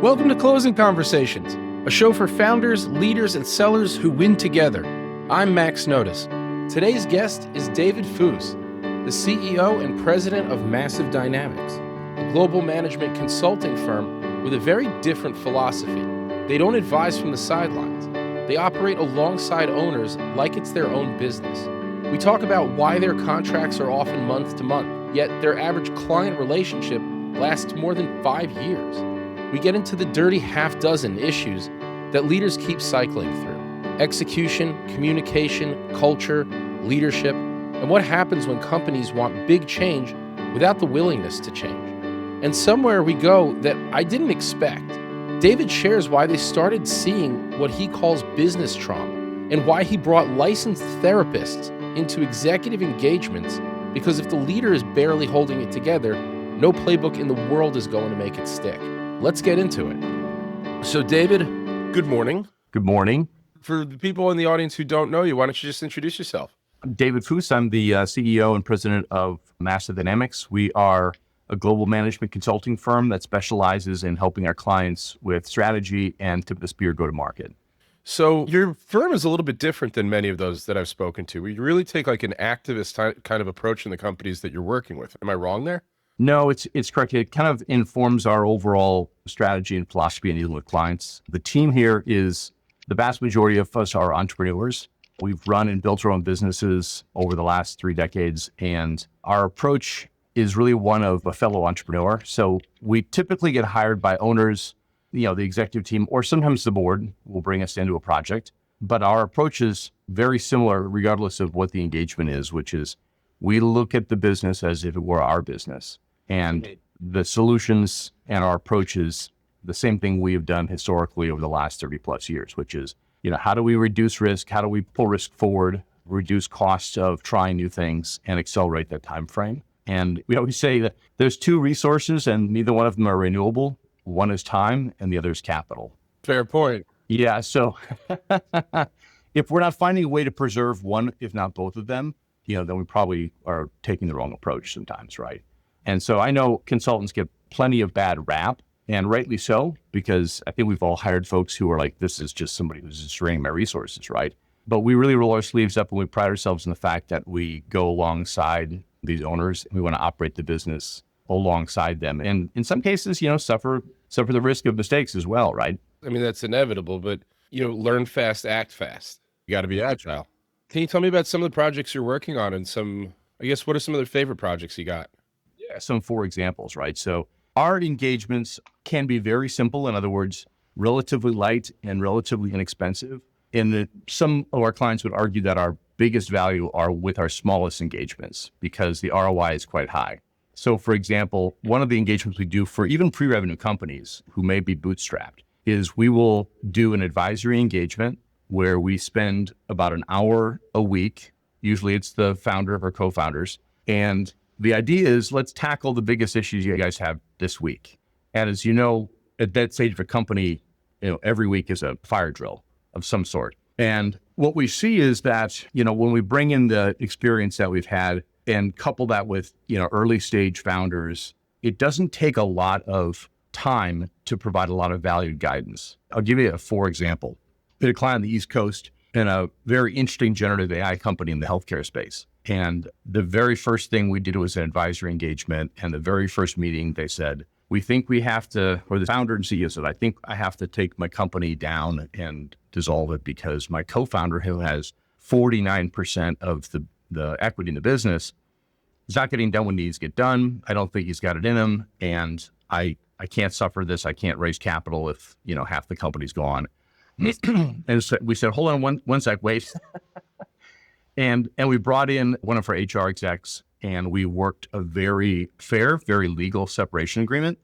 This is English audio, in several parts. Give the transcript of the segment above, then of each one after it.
Welcome to Closing Conversations, a show for founders, leaders, and sellers who win together. I'm Max Notis. Today's guest is David Foos, the CEO and president of Massive Dynamics, a global management consulting firm with a very different philosophy. They don't advise from the sidelines. They operate alongside owners like it's their own business. We talk about why their contracts are often month to month, yet their average client relationship lasts more than 5 years. We get into the dirty half dozen issues that leaders keep cycling through: execution, communication, culture, leadership, and what happens when companies want big change without the willingness to change. And somewhere we go that I didn't expect. David shares why they started seeing what he calls business trauma and why he brought licensed therapists into executive engagements, because if the leader is barely holding it together, no playbook in the world is going to make it stick. Let's get into it. So David, good morning. Good morning. For the people in the audience who don't know you, why don't you just introduce yourself? I'm David Foos. I'm the CEO and president of Massive Dynamics. We are a global management consulting firm that specializes in helping our clients with strategy and tip of the spear go-to-market. So your firm is a little bit different than many of those that I've spoken to. You really take like an activist kind of approach in the companies that you're working with. Am I wrong there? No, it's correct. It kind of informs our overall strategy and philosophy in dealing with clients. The team here is, the vast majority of us are entrepreneurs. We've run and built our own businesses over the last 3 decades, and our approach is really one of a fellow entrepreneur. So we typically get hired by owners, the executive team, or sometimes the board will bring us into a project. But our approach is very similar regardless of what the engagement is, which is we look at the business as if it were our business. And the solutions and our approach is the same thing we have done historically over the last 30 plus years, which is, how do we reduce risk? How do we pull risk forward, reduce costs of trying new things, and accelerate that time frame? And we always say that there's 2 resources and neither one of them are renewable. One is time and the other is capital. Fair point. Yeah. So if we're not finding a way to preserve one, if not both of them, then we probably are taking the wrong approach sometimes, right? And so I know consultants get plenty of bad rap, and rightly so, because I think we've all hired folks who are like, this is just somebody who's just draining my resources, right? But we really roll our sleeves up and we pride ourselves in the fact that we go alongside these owners and we want to operate the business alongside them. And in some cases, suffer the risk of mistakes as well, right? I mean, that's inevitable, but, learn fast, act fast. You got to be agile. Can you tell me about some of the projects you're working on and what are some of the favorite projects you got? Yeah, some 4 examples, right? So our engagements can be very simple. In other words, relatively light and relatively inexpensive. And some of our clients would argue that our biggest value are with our smallest engagements because the ROI is quite high. So for example, one of the engagements we do for even pre-revenue companies who may be bootstrapped is we will do an advisory engagement where we spend about an hour a week. Usually it's the founder or co-founders. And the idea is, let's tackle the biggest issues you guys have this week. And as you know, at that stage of a company, every week is a fire drill of some sort. And what we see is that, when we bring in the experience that we've had and couple that with, early stage founders, it doesn't take a lot of time to provide a lot of valued guidance. I'll give you a 4 example. We had a client on the East Coast in a very interesting generative AI company in the healthcare space. And the very first thing we did was an advisory engagement. And the very first meeting, they said, we think we have to, or the founder and CEO said, I think I have to take my company down and dissolve it because my co-founder, who has 49% of the equity in the business, is not getting done what needs to get done. I don't think he's got it in him. And I can't suffer this. I can't raise capital if, half the company's gone. And so we said, hold on one sec, wait. And we brought in one of our HR execs and we worked a very fair, very legal separation agreement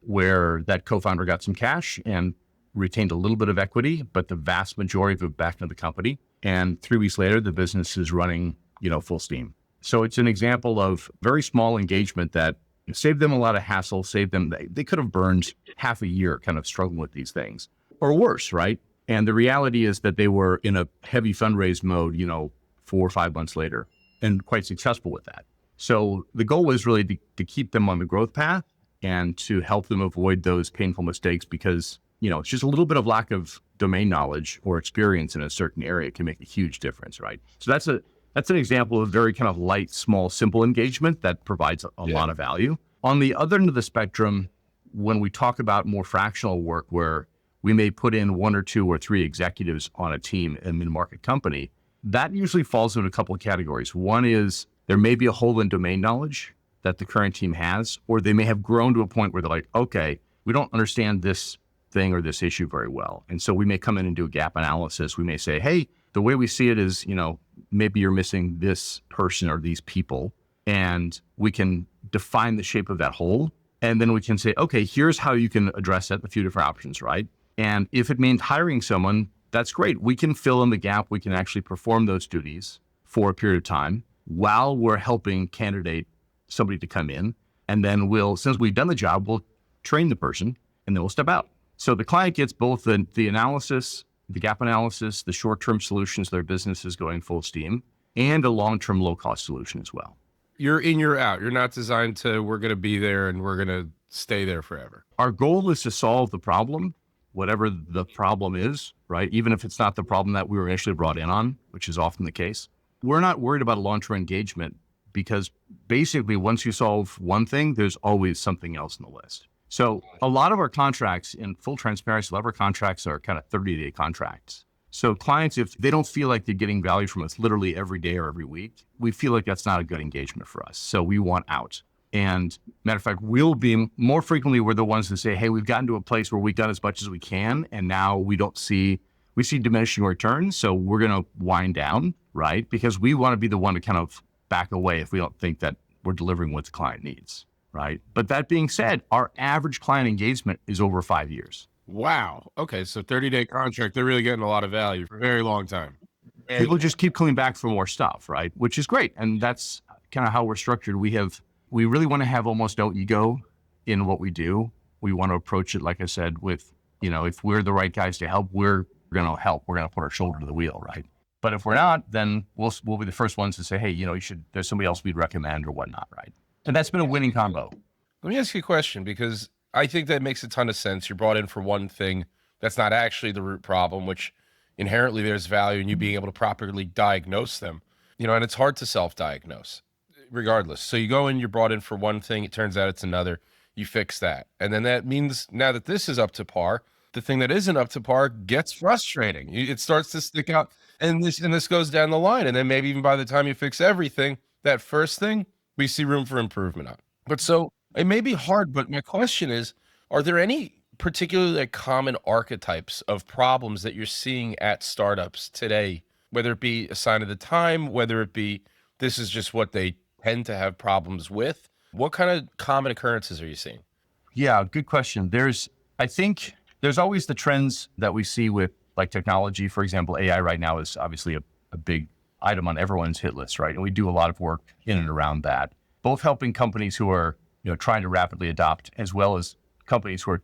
where that co-founder got some cash and retained a little bit of equity, but the vast majority of it back into the company. And 3 weeks later, the business is running, full steam. So it's an example of very small engagement that saved them a lot of hassle, they could have burned half a year kind of struggling with these things or worse, right? And the reality is that they were in a heavy fundraise mode, 4 or 5 months later, and quite successful with that. So the goal was really to keep them on the growth path and to help them avoid those painful mistakes because, it's just a little bit of lack of domain knowledge or experience in a certain area can make a huge difference, right? So that's an example of very kind of light, small, simple engagement that provides a lot of value. On the other end of the spectrum, when we talk about more fractional work where we may put in 1 or 2 or 3 executives on a team in a mid-market company, that usually falls into a couple of categories. One is there may be a hole in domain knowledge that the current team has, or they may have grown to a point where they're like, okay, we don't understand this thing or this issue very well. And so we may come in and do a gap analysis. We may say, hey, the way we see it is, maybe you're missing this person or these people, and we can define the shape of that hole. And then we can say, okay, here's how you can address it, a few different options, right? And if it means hiring someone, that's great. We can fill in the gap. We can actually perform those duties for a period of time while we're helping candidate somebody to come in. And then since we've done the job, we'll train the person and then we'll step out. So the client gets both the analysis, the gap analysis, the short-term solutions their business is going full steam, and a long-term low-cost solution as well. You're in, you're out. You're not designed to, we're going to be there and we're going to stay there forever. Our goal is to solve the problem, whatever the problem is, right? Even if it's not the problem that we were initially brought in on, which is often the case. We're not worried about a long-term engagement because basically once you solve one thing, there's always something else on the list. So a lot of our contracts, in full transparency, a lot of our contracts are kind of 30-day contracts. So clients, if they don't feel like they're getting value from us literally every day or every week, we feel like that's not a good engagement for us. So we want out. And matter of fact, we'll be more frequently, we're the ones that say, hey, we've gotten to a place where we've done as much as we can. And now we see diminishing returns. So we're going to wind down, right? Because we want to be the one to kind of back away if we don't think that we're delivering what the client needs. Right. But that being said, our average client engagement is over 5 years. Wow. Okay. So 30-day contract, they're really getting a lot of value for a very long time. And people just keep coming back for more stuff, right? Which is great. And that's kind of how we're structured. We really want to have almost no ego in what we do. We want to approach it, like I said, with, if we're the right guys to help, we're going to help. We're going to put our shoulder to the wheel, right? But if we're not, then we'll be the first ones to say, hey, there's somebody else we'd recommend or whatnot, right? And that's been a winning combo. Let me ask you a question, because I think that makes a ton of sense. You're brought in for one thing that's not actually the root problem, which inherently there's value in you being able to properly diagnose them, and it's hard to self-diagnose regardless. So you go in, you're brought in for one thing. It turns out it's another. You fix that. And then that means now that this is up to par, the thing that isn't up to par gets frustrating. It starts to stick out, and this goes down the line. And then maybe even by the time you fix everything, that first thing, we see room for improvement on. But so it may be hard, but my question is, are there any particularly common archetypes of problems that you're seeing at startups today, whether it be a sign of the time, whether it be this is just what they tend to have problems with? What kind of common occurrences are you seeing? Yeah, good question. I think there's always the trends that we see with like technology. For example, AI right now is obviously a big item on everyone's hit list, right? And we do a lot of work in and around that, both helping companies who are, trying to rapidly adopt, as well as companies who are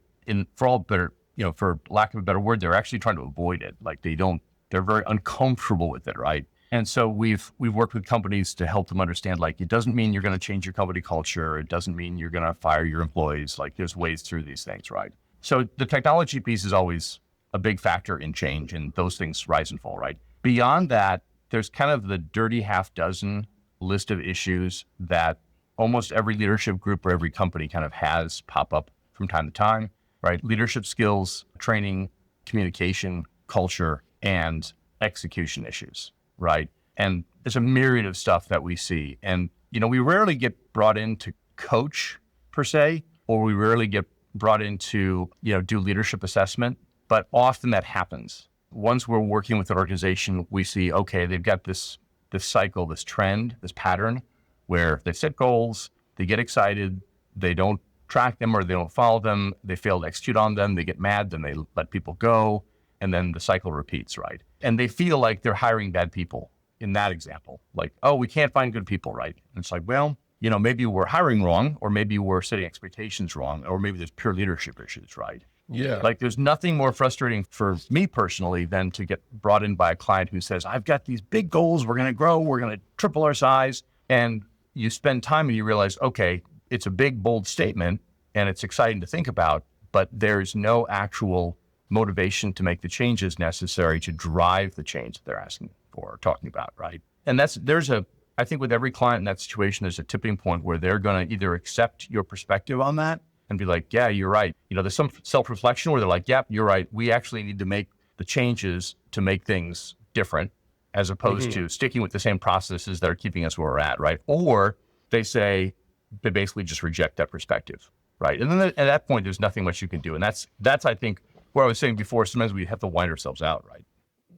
for lack of a better word, they're actually trying to avoid it. Like they're very uncomfortable with it, right? And so we've worked with companies to help them understand, like, it doesn't mean you're going to change your company culture. It doesn't mean you're going to fire your employees. Like, there's ways through these things, right? So the technology piece is always a big factor in change, and those things rise and fall, right? Beyond that, there's kind of the dirty half dozen list of issues that almost every leadership group or every company kind of has pop up from time to time, right? Leadership skills, training, communication, culture, and execution issues, right? And there's a myriad of stuff that we see. And, we rarely get brought in to coach per se, or we rarely get brought in to, do leadership assessment, but often that happens. Once we're working with an organization, we see, okay, they've got this cycle, this trend, this pattern where they set goals, they get excited, they don't track them or they don't follow them, they fail to execute on them, they get mad, then they let people go, and then the cycle repeats, right? And they feel like they're hiring bad people in that example. Like, oh, we can't find good people, right? And it's like, well, maybe we're hiring wrong, or maybe we're setting expectations wrong, or maybe there's pure leadership issues, right? Yeah. Like, there's nothing more frustrating for me personally than to get brought in by a client who says, I've got these big goals, we're going to grow, we're going to triple our size. And you spend time and you realize, okay, it's a big, bold statement, and it's exciting to think about, but there's no actual motivation to make the changes necessary to drive the change that they're asking for or talking about, right? And I think with every client in that situation, there's a tipping point where they're going to either accept your perspective on that and be like, yeah, you're right. There's some self-reflection where they're like, yep, you're right. We actually need to make the changes to make things different, as opposed to sticking with the same processes that are keeping us where we're at, right? Or they basically just reject that perspective, right? And then at that point, there's nothing much you can do. And that's I think, where I was saying before, sometimes we have to wind ourselves out, right?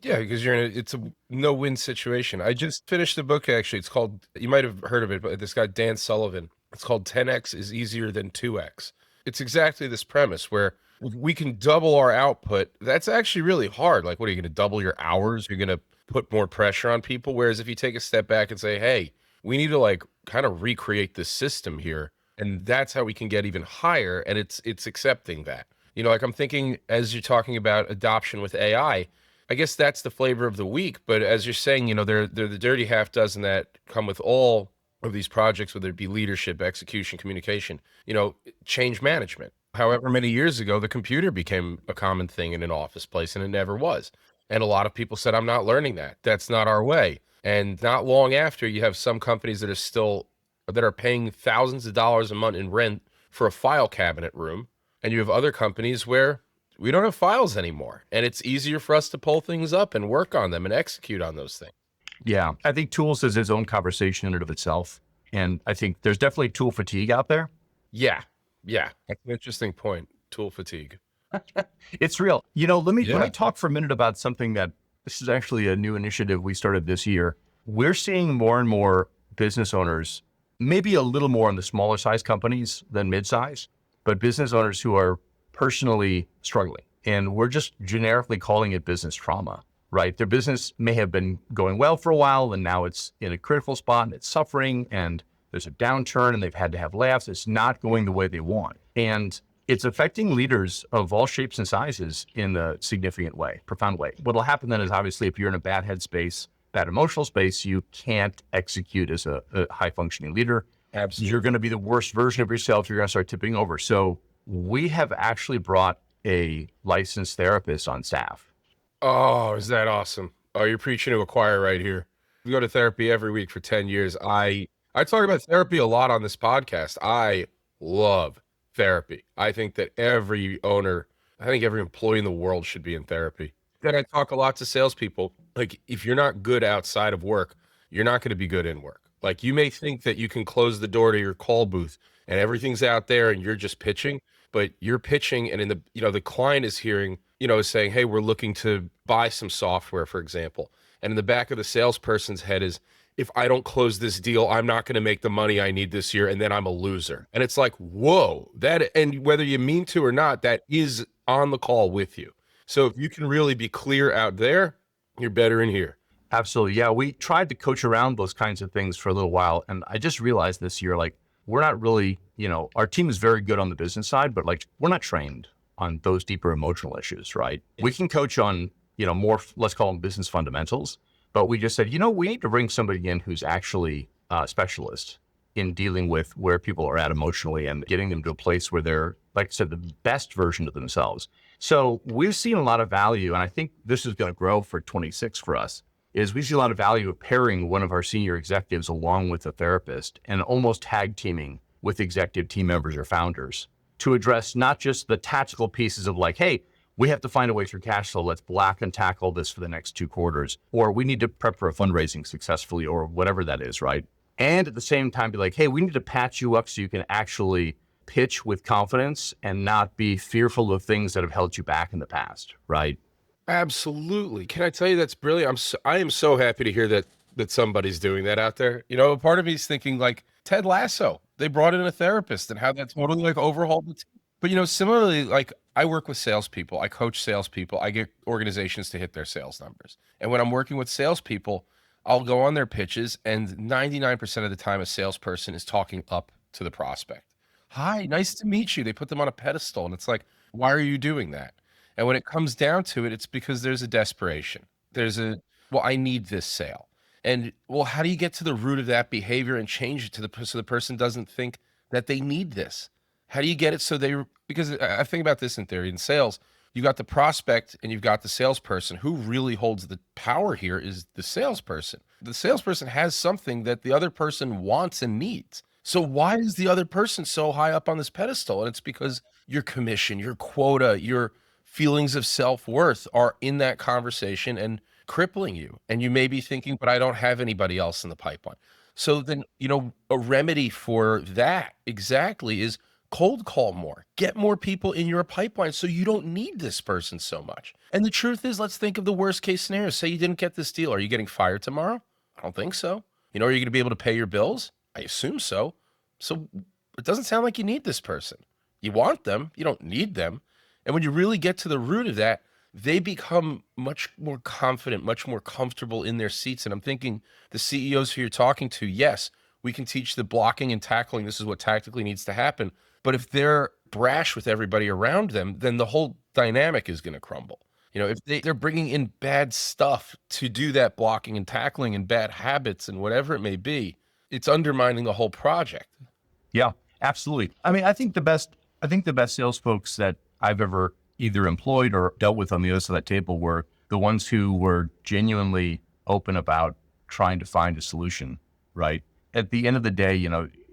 Yeah, because it's a no-win situation. I just finished a book, actually. It's called, you might have heard of it, but this guy, Dan Sullivan, it's called 10X is Easier Than 2X. It's exactly this premise where we can double our output. That's actually really hard. Like, what are you going to double your hours? You're going to put more pressure on people. Whereas if you take a step back and say, hey, we need to like kind of recreate this system here. And that's how we can get even higher. And it's accepting that. Like I'm thinking as you're talking about adoption with AI, I guess that's the flavor of the week. But as you're saying, they're the dirty half dozen that come with all of these projects, whether it be leadership, execution, communication, change management. However many years ago, the computer became a common thing in an office place, and it never was. And a lot of people said, I'm not learning that. That's not our way. And not long after, you have some companies that are paying thousands of dollars a month in rent for a file cabinet room. And you have other companies where we don't have files anymore. And it's easier for us to pull things up and work on them and execute on those things. Yeah. I think tools is its own conversation in and of itself. And I think there's definitely tool fatigue out there. Yeah. That's an interesting point. Tool fatigue. It's real. Let me talk for a minute about something that this is actually a new initiative we started this year. We're seeing more and more business owners, maybe a little more in the smaller size companies than mid-size, but business owners who are personally struggling. And we're just generically calling it business trauma, right? Their business may have been going well for a while, and now it's in a critical spot and it's suffering, and there's a downturn and they've had to have layoffs. It's not going the way they want. And it's affecting leaders of all shapes and sizes in a significant way, profound way. What'll happen then is, obviously, if you're in a bad headspace, bad emotional space, you can't execute as a high functioning leader. Absolutely. You're going to be the worst version of yourself. You're going to start tipping over. So we have actually brought a licensed therapist on staff. Oh, is that awesome? Oh, you're preaching to a choir right here. We go to therapy every week for 10 years. I talk about therapy a lot on this podcast. I love therapy. I think that every employee in the world should be in therapy. Then I talk a lot to salespeople. Like, if you're not good outside of work, you're not going to be good in work. Like, you may think that you can close the door to your call booth and everything's out there and you're just pitching, but you're pitching, and the client is hearing, saying, hey, we're looking to buy some software, for example. And in the back of the salesperson's head is, if I don't close this deal, I'm not going to make the money I need this year, and then I'm a loser. And it's like, whoa, and whether you mean to or not, that is on the call with you. So if you can really be clear out there, you're better in here. Absolutely. Yeah. We tried to coach around those kinds of things for a little while. And I just realized this year, like, we're not really, our team is very good on the business side, but like, we're not trained on those deeper emotional issues, right? We can coach on, more, let's call them business fundamentals. But we just said, we need to bring somebody in who's actually a specialist in dealing with where people are at emotionally and getting them to a place where they're, like I said, the best version of themselves. So we've seen a lot of value, and I think this is going to grow for 26 for us, is we see a lot of value of pairing one of our senior executives along with a therapist and almost tag teaming with executive team members or founders to address not just the tactical pieces of like, hey, we have to find a way through cash flow. Let's block and tackle this for the next 2 quarters. Or we need to prep for a fundraising successfully, or whatever that is, right? And at the same time, be like, hey, we need to patch you up so you can actually pitch with confidence and not be fearful of things that have held you back in the past, right? Absolutely. Can I tell you, that's brilliant? I am so happy to hear that somebody's doing that out there. A part of me is thinking like Ted Lasso. They brought in a therapist, and how that totally like overhauled the team. But similarly, like, I work with salespeople, I coach salespeople, I get organizations to hit their sales numbers. And when I'm working with salespeople, I'll go on their pitches, and 99% of the time, a salesperson is talking up to the prospect. Hi, nice to meet you. They put them on a pedestal, and it's like, why are you doing that? And when it comes down to it, it's because there's a desperation. Well, I need this sale. And well, how do you get to the root of that behavior and change it so the person doesn't think that they need this? How do you get it so because I think about this in theory in sales, you got the prospect and you've got the salesperson. Who really holds the power here is the salesperson. The salesperson has something that the other person wants and needs. So why is the other person so high up on this pedestal? And it's because your commission, your quota, your feelings of self-worth are in that conversation and crippling you. And you may be thinking, but I don't have anybody else in the pipeline. So then, a remedy for that exactly is cold call more, get more people in your pipeline so you don't need this person so much. And the truth is, let's think of the worst case scenario. Say you didn't get this deal. Are you getting fired tomorrow? I don't think so. Are you going to be able to pay your bills? I assume so. So it doesn't sound like you need this person. You want them, you don't need them. And when you really get to the root of that, they become much more confident, much more comfortable in their seats. And I'm thinking the CEOs who you're talking to, yes, we can teach the blocking and tackling. This is what tactically needs to happen. But if they're brash with everybody around them, then the whole dynamic is going to crumble. If they're bringing in bad stuff to do that blocking and tackling and bad habits and whatever it may be, it's undermining the whole project. Yeah, absolutely. I mean, I think the best sales folks that I've ever either employed or dealt with on the other side of that table were the ones who were genuinely open about trying to find a solution, right? At the end of the day,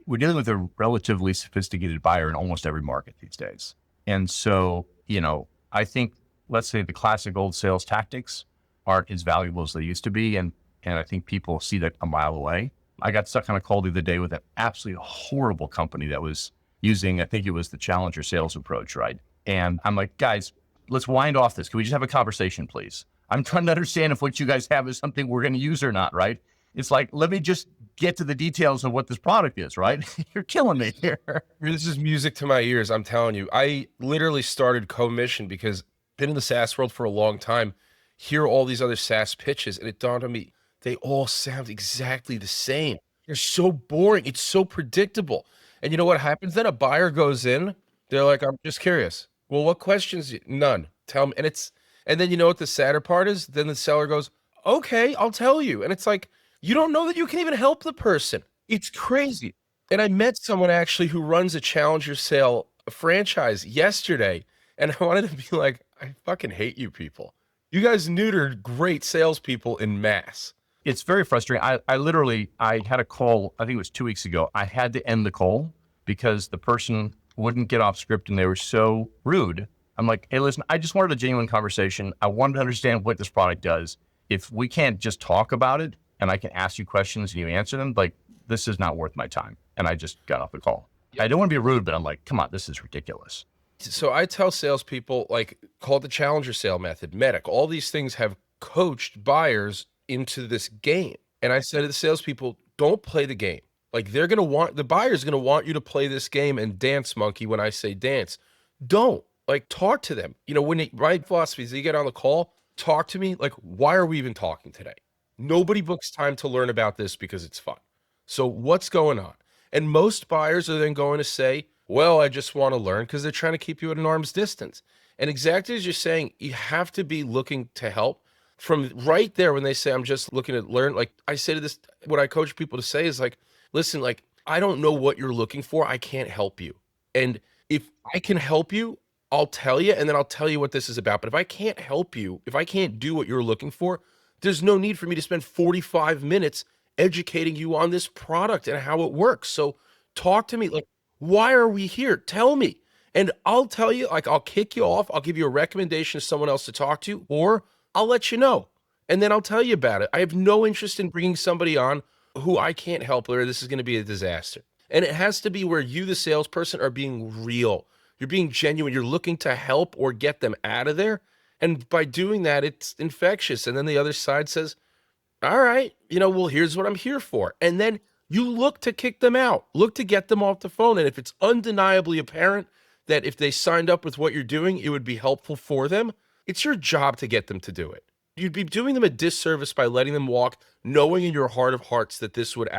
we're dealing with a relatively sophisticated buyer in almost every market these days. And so, I think, let's say the classic old sales tactics aren't as valuable as they used to be. And I think people see that a mile away. I got stuck on a call the other day with an absolutely horrible company that was using, I think it was the challenger sales approach, right? And I'm like, guys, let's wind off this. Can we just have a conversation, please? I'm trying to understand if what you guys have is something we're going to use or not, right? It's like, let me just get to the details of what this product is, right? You're killing me here. This is music to my ears, I'm telling you. I literally started commission because been in the SaaS world for a long time, hear all these other SaaS pitches, and it dawned on me, they all sound exactly the same. They're so boring. It's so predictable. And you know what happens then? A buyer goes in, they're like, I'm just curious. Well, what questions? None. Tell me. And then you know what the sadder part is? Then the seller goes, okay, I'll tell you. And it's like, you don't know that you can even help the person. It's crazy. And I met someone actually who runs a challenger sale franchise yesterday. And I wanted to be like, I fucking hate you people. You guys neutered great salespeople in mass. It's very frustrating. I had a call, I think it was 2 weeks ago. I had to end the call because the person wouldn't get off script and they were so rude. I'm like, hey, listen, I just wanted a genuine conversation. I wanted to understand what this product does. If we can't just talk about it and I can ask you questions and you answer them, like, this is not worth my time. And I just got off the call. Yep. I don't want to be rude, but I'm like, come on, this is ridiculous. So I tell salespeople, call it the challenger sale method, medic. All these things have coached buyers into this game. And I said to the salespeople, don't play the game. The buyer's going to want you to play this game and dance monkey when I say dance. Don't. Talk to them. My philosophy is you get on the call, talk to me. Why are we even talking today? Nobody books time to learn about this because it's fun. So what's going on? And most buyers are then going to say, well, I just want to learn, because they're trying to keep you at an arm's distance. And exactly as you're saying, you have to be looking to help. From right there, when they say, I'm just looking to learn, I say to this, what I coach people to say is listen, I don't know what you're looking for. I can't help you. And if I can help you, I'll tell you, and then I'll tell you what this is about. But if I can't help you, if I can't do what you're looking for, there's no need for me to spend 45 minutes educating you on this product and how it works. So talk to me. Why are we here? Tell me. And I'll tell you, I'll kick you off. I'll give you a recommendation of someone else to talk to, or I'll let you know. And then I'll tell you about it. I have no interest in bringing somebody on who I can't help, or this is going to be a disaster. And it has to be where you, the salesperson, are being real. You're being genuine. You're looking to help or get them out of there. And by doing that, it's infectious. And then the other side says, all right, well, here's what I'm here for. And then you look to kick them out, look to get them off the phone. And if it's undeniably apparent that if they signed up with what you're doing, it would be helpful for them, it's your job to get them to do it. You'd be doing them a disservice by letting them walk, knowing in your heart of hearts that this would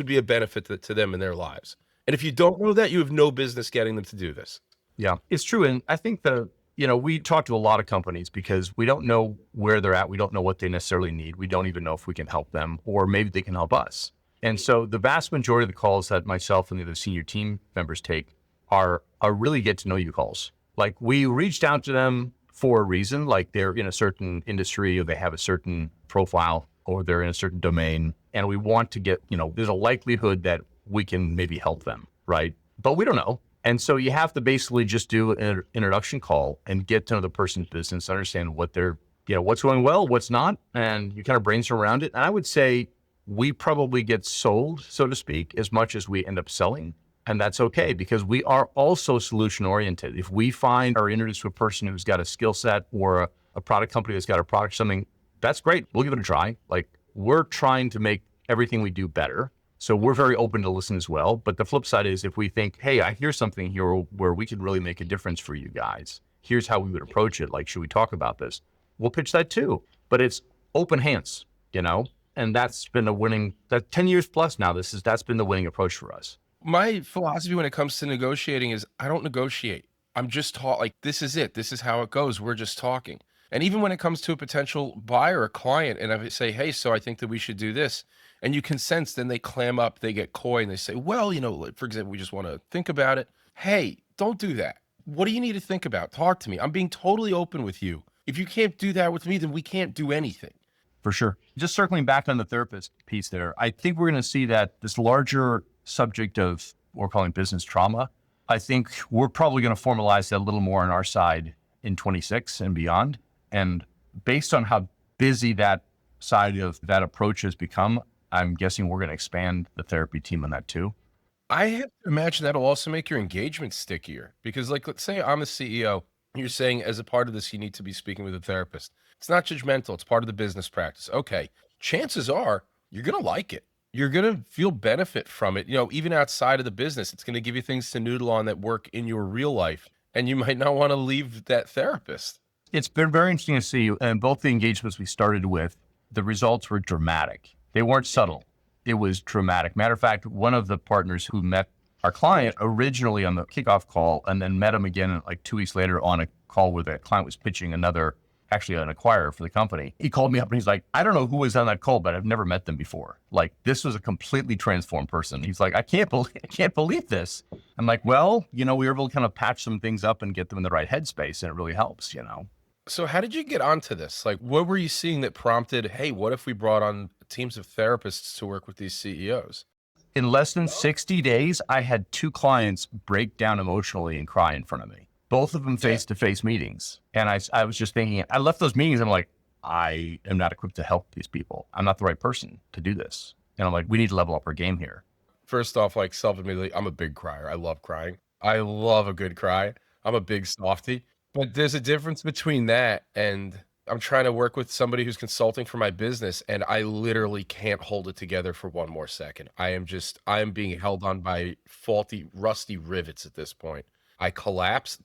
be a benefit to them in their lives. And if you don't know that, you have no business getting them to do this. Yeah, it's true. And I think we talk to a lot of companies because we don't know where they're at. We don't know what they necessarily need. We don't even know if we can help them, or maybe they can help us. And so the vast majority of the calls that myself and the other senior team members take are really get to know you calls. Like, we reached out to them for a reason, like they're in a certain industry or they have a certain profile or they're in a certain domain. And we want to get, there's a likelihood that we can maybe help them, right? But we don't know. And so you have to basically just do an introduction call and get to know the person's business, understand what they're, what's going well, what's not, and you kind of brainstorm around it. And I would say we probably get sold, so to speak, as much as we end up selling. And that's okay, because we are also solution oriented. If we find or introduce to a person who's got a skill set or a product company that's got a product, something, that's great. We'll give it a try. Like, we're trying to make everything we do better. So we're very open to listen as well. But the flip side is, if we think, hey, I hear something here where we could really make a difference for you guys, here's how we would approach it. Like, should we talk about this? We'll pitch that too. But it's open hands, and that's been that 10 years plus now, that's been the winning approach for us. My philosophy when it comes to negotiating is I don't negotiate. I'm just taught, like, this is it. This is how it goes. We're just talking. And even when it comes to a potential buyer or client, and I say, hey, so I think that we should do this, and you can sense, then they clam up, they get coy, and they say, well, like, for example, we just want to think about it. Hey, don't do that. What do you need to think about? Talk to me. I'm being totally open with you. If you can't do that with me, then we can't do anything. For sure. Just circling back on the therapist piece there, I think we're going to see that this larger subject of what we're calling business trauma, I think we're probably going to formalize that a little more on our side in 26 and beyond. And based on how busy that side of that approach has become, I'm guessing we're going to expand the therapy team on that too. I have to imagine that'll also make your engagement stickier, because, like, let's say I'm a CEO. You're saying as a part of this, you need to be speaking with a therapist. It's not judgmental. It's part of the business practice. Okay. Chances are you're going to like it. You're going to feel benefit from it. Even outside of the business, it's going to give you things to noodle on that work in your real life. And you might not want to leave that therapist. It's been very interesting to see, and both the engagements we started with, the results were dramatic. They weren't subtle. It was dramatic. Matter of fact, one of the partners who met our client originally on the kickoff call and then met him again like 2 weeks later on a call where the client was pitching an acquirer for the company. He called me up and he's like, I don't know who was on that call, but I've never met them before. Like, this was a completely transformed person. He's like, I can't believe this. I'm like, well, we were able to kind of patch some things up and get them in the right headspace, and it really helps, So how did you get onto this? Like, what were you seeing that prompted, hey, what if we brought on teams of therapists to work with these CEOs? In less than 60 days, I had 2 clients break down emotionally and cry in front of me, both of them face-to-face meetings. And I was just thinking, I left those meetings, I'm like, I am not equipped to help these people. I'm not the right person to do this. And I'm like, we need to level up our game here. First off, like, self-admittedly, I'm a big crier. I love crying. I love a good cry. I'm a big softie. But there's a difference between that and I'm trying to work with somebody who's consulting for my business, and I literally can't hold it together for one more second. I am being held on by faulty, rusty rivets at this point. I collapse.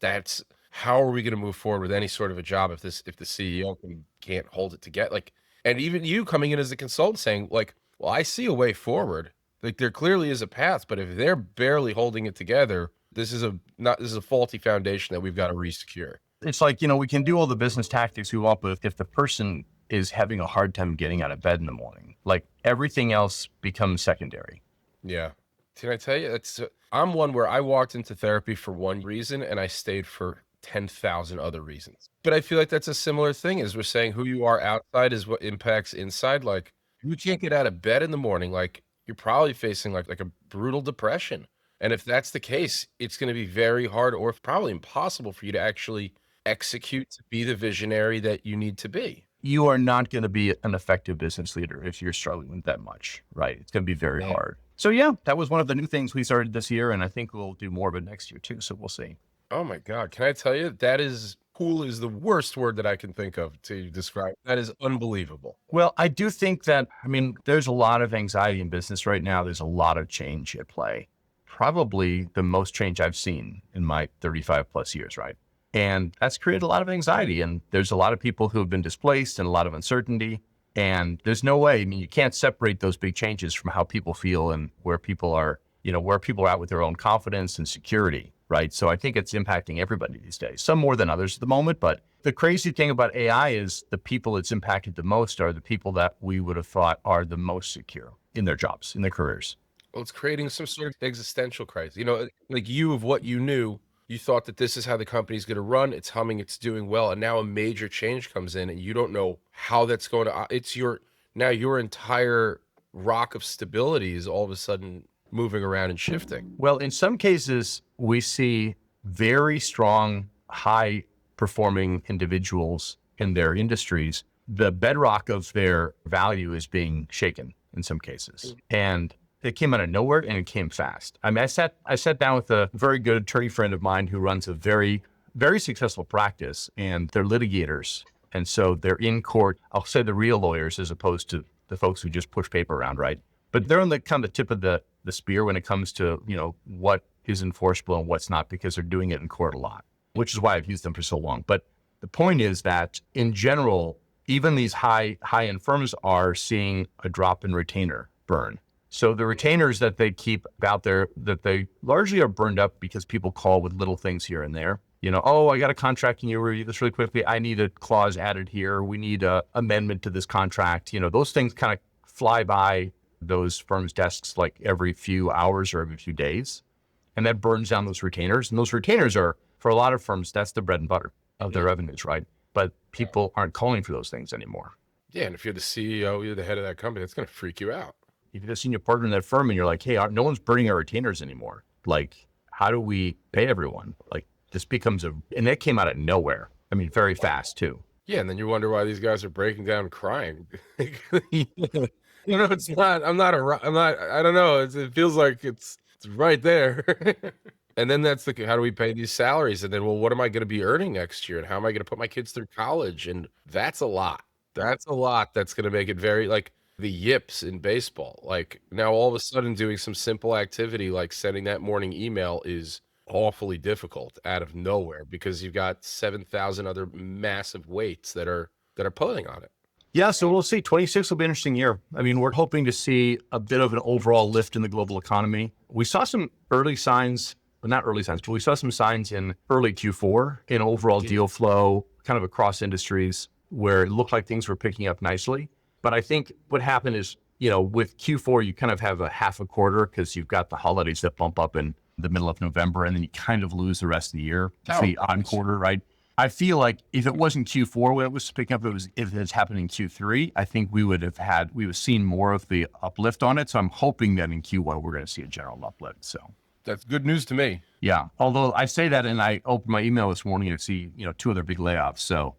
How are we going to move forward with any sort of a job if the CEO can't hold it together? Like, and even you coming in as a consultant saying, like, well, I see a way forward. Like, there clearly is a path, but if they're barely holding it together, this is a faulty foundation that we've got to resecure. It's like, we can do all the business tactics we want, but if the person is having a hard time getting out of bed in the morning, like, everything else becomes secondary. Yeah. Can I tell you, I'm one where I walked into therapy for one reason and I stayed for 10,000 other reasons. But I feel like that's a similar thing, as we're saying, who you are outside is what impacts inside. Like, you can't get out of bed in the morning, like, you're probably facing like a brutal depression. And if that's the case, it's going to be very hard or probably impossible for you to actually execute to be the visionary that you need to be. You are not going to be an effective business leader if you're struggling with that much, right? It's going to be very hard. So yeah, that was one of the new things we started this year, and I think we'll do more of it next year too. So we'll see. Oh my God. Can I tell you, that is cool is the worst word that I can think of to describe. That is unbelievable. Well, I do think that, there's a lot of anxiety in business right now. There's a lot of change at play. Probably the most change I've seen in my 35 plus years, right? And that's created a lot of anxiety. And there's a lot of people who have been displaced and a lot of uncertainty. And there's no way, you can't separate those big changes from how people feel and where people are at with their own confidence and security, right? So I think it's impacting everybody these days, some more than others at the moment. But the crazy thing about AI is the people it's impacted the most are the people that we would have thought are the most secure in their jobs, in their careers. Well, it's creating some sort of existential crisis. Like you of what you knew, you thought that this is how the company's going to run. It's humming, it's doing well, and now a major change comes in, and you don't know how that's going to. It's your entire rock of stability is all of a sudden moving around and shifting. Well, in some cases, we see very strong, high performing individuals in their industries. The bedrock of their value is being shaken in some cases. And it came out of nowhere and it came fast. I mean, I sat down with a very good attorney friend of mine who runs a very, very successful practice, and they're litigators. And so they're in court. I'll say the real lawyers as opposed to the folks who just push paper around, right? But they're on the kind of the tip of the spear when it comes to, what is enforceable and what's not, because they're doing it in court a lot, which is why I've used them for so long. But the point is that in general, even these high-end firms are seeing a drop in retainer burn. So the retainers that they keep out there, that they largely are burned up because people call with little things here and there. I got a contract. Can you review this really quickly? I need a clause added here. We need a amendment to this contract. Those things kind of fly by those firms' desks like every few hours or every few days. And that burns down those retainers. And those retainers are, for a lot of firms, that's the bread and butter of their revenues, right? But people aren't calling for those things anymore. Yeah, and if you're the CEO, you're the head of that company, that's going to freak you out. If you're a senior partner in that firm and you're like, hey, no one's burning our retainers anymore. Like, how do we pay everyone? Like, this becomes and that came out of nowhere. I mean, very fast too. Yeah, and then you wonder why these guys are breaking down and crying. It's not. I don't know. It feels like it's right there. And then that's how do we pay these salaries? And then, well, what am I going to be earning next year? And how am I going to put my kids through college? And that's a lot. That's a lot. That's going to make it very like the yips in baseball. Like now, all of a sudden, doing some simple activity like sending that morning email is awfully difficult out of nowhere because you've got 7,000 other massive weights that are pulling on it. Yeah, so we'll see. 26 will be an interesting year. I mean, we're hoping to see a bit of an overall lift in the global economy. We saw some early signs, well, not early signs, but we saw some signs in early Q4 in overall deal flow, kind of across industries where it looked like things were picking up nicely. But I think what happened is, with Q4, you kind of have a half a quarter because you've got the holidays that bump up in the middle of November, and then you kind of lose the rest of the year. It's the odd quarter, right? I feel like if it wasn't Q4 when it was picking up, if it's happening in Q3, I think we would have seen more of the uplift on it. So I'm hoping that in Q1 we're going to see a general uplift. So that's good news to me. Yeah. Although I say that, and I opened my email this morning and see, 2 other big layoffs. So.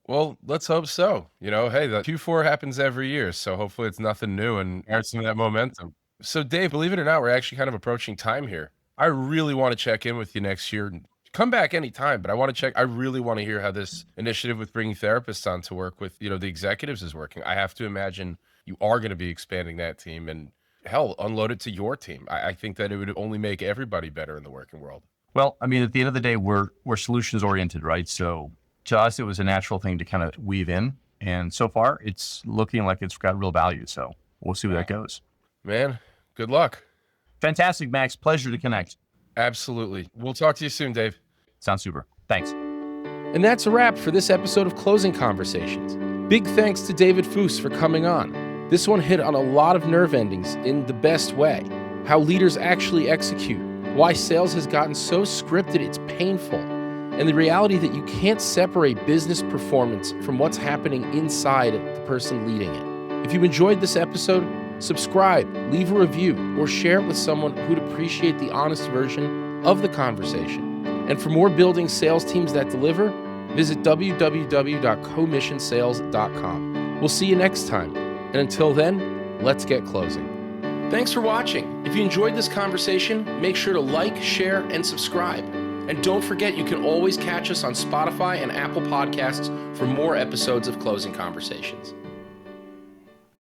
Well, let's hope so. Hey, the Q4 happens every year, so hopefully it's nothing new and adds some of that momentum. So Dave, believe it or not, we're actually kind of approaching time here. I really want to check in with you next year. Come back anytime, but I really want to hear how this initiative with bringing therapists on to work with, the executives is working. I have to imagine you are going to be expanding that team and hell, unload it to your team. I think that it would only make everybody better in the working world. Well, I mean, at the end of the day, we're solutions oriented, right? So to us, it was a natural thing to kind of weave in. And so far, it's looking like it's got real value. So we'll see where that goes. Man, good luck. Fantastic, Max. Pleasure to connect. Absolutely. We'll talk to you soon, Dave. Sounds super. Thanks. And that's a wrap for this episode of Closing Conversations. Big thanks to David Foos for coming on. This one hit on a lot of nerve endings in the best way. How leaders actually execute. Why sales has gotten so scripted it's painful. And the reality that you can't separate business performance from what's happening inside the person leading it. If you enjoyed this episode, subscribe, leave a review, or share it with someone who'd appreciate the honest version of the conversation. And for more building sales teams that deliver, visit www.commissionsales.com. We'll see you next time. And until then, let's get closing. Thanks for watching. If you enjoyed this conversation, make sure to like, share, and subscribe. And don't forget, you can always catch us on Spotify and Apple Podcasts for more episodes of Closing Conversations.